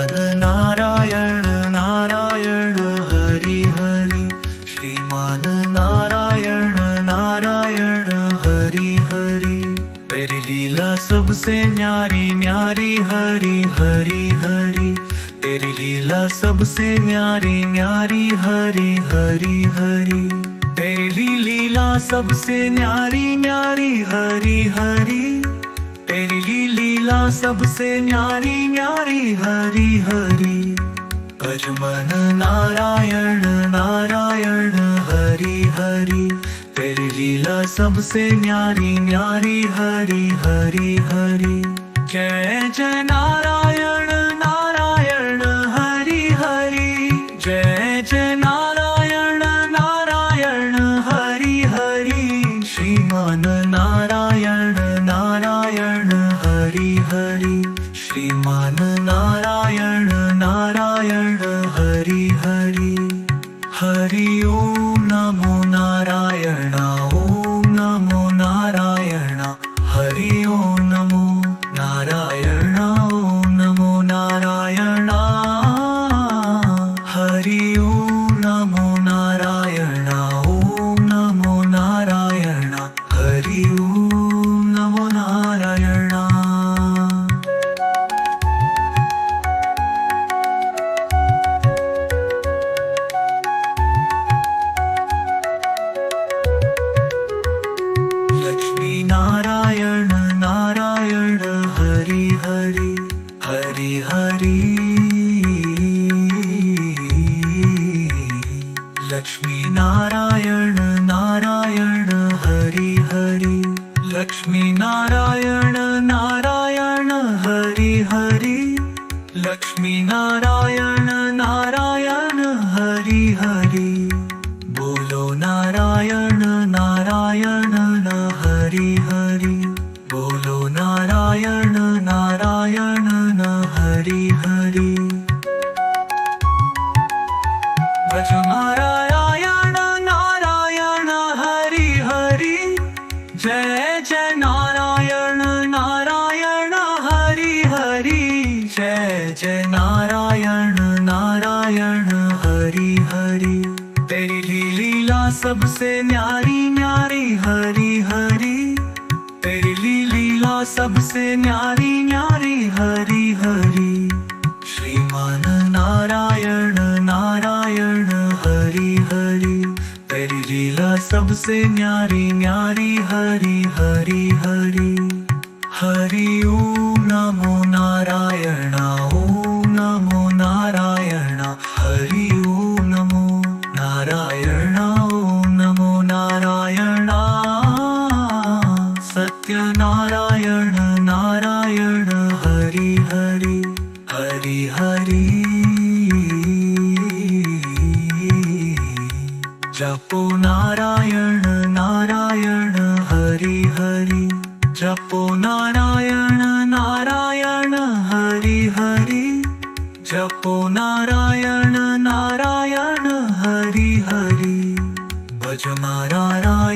श्रीमान नारायण नारायण हरि हरि। श्रीमान नारायण नारायण हरि हरि। तेरी लीला सबसे न्यारी न्यारी हरि हरि हरि। तेरी लीला सबसे न्यारी न्यारी हरि हरि हरि। तेरी लीला सबसे न्यारी न्यारी हरि हरि। तेरी लीला सबसे न्यारी न्यारी हरि हरि। भजमन नारायण नारायण हरि हरि। तेरी लीला सबसे न्यारी न्यारी हरि हरि हरि। जय जय नारायण नारायण हरि हरि। जय जय नारायण नारायण हरि हरि। श्रीमान नारायण नारायण हरि हरि। श्रीमान नारायण नारायण हरि हरि। हरि ओम नमो नारायण ओम नमो नारायण। हरि ओम नमो नारायण ओम नमो नारायण। हरि ओम नमो नारायण ओम नमो नारायण। हरि ओम नमो नारायण। लक्ष्मी नारायण नारायण हरि हरि। हरि हरि। लक्ष्मी नारायण नारायण हरि हरि। लक्ष्मी नारायण नारायण हरि हरि। लक्ष्मी नारायण नारायण हरि हरि। बोलो नारायण नारायण हरि हरि। बोलो नारायण नारायण हरि हरि। भज नारायण नारायण हरि हरि। जय जय नारायण नारायण हरि हरि। जय जय नारायण नारायण हरि हरि। तेरी लीला सबसे न्यारी न्यारी हरि हरि। तेरी लीला सबसे न्यारी न्यारी हरि हरि। श्रीमान नारायण नारायण हरि हरि। तेरी लीला सबसे न्यारी न्यारी हरि हरि हरि। हरि ओम नमो नारायण ओम नमो नारायण। हरि ओम नमो नारायण ओम नमो नारायण। सत्य नारायण नारायण हरि हरि। हरि हरि। जपो नारायण नारायण हरि हरि। जपो नारायण नारायण हरि हरि। जपो नारायण नारायण हरि हरि। भज नारायण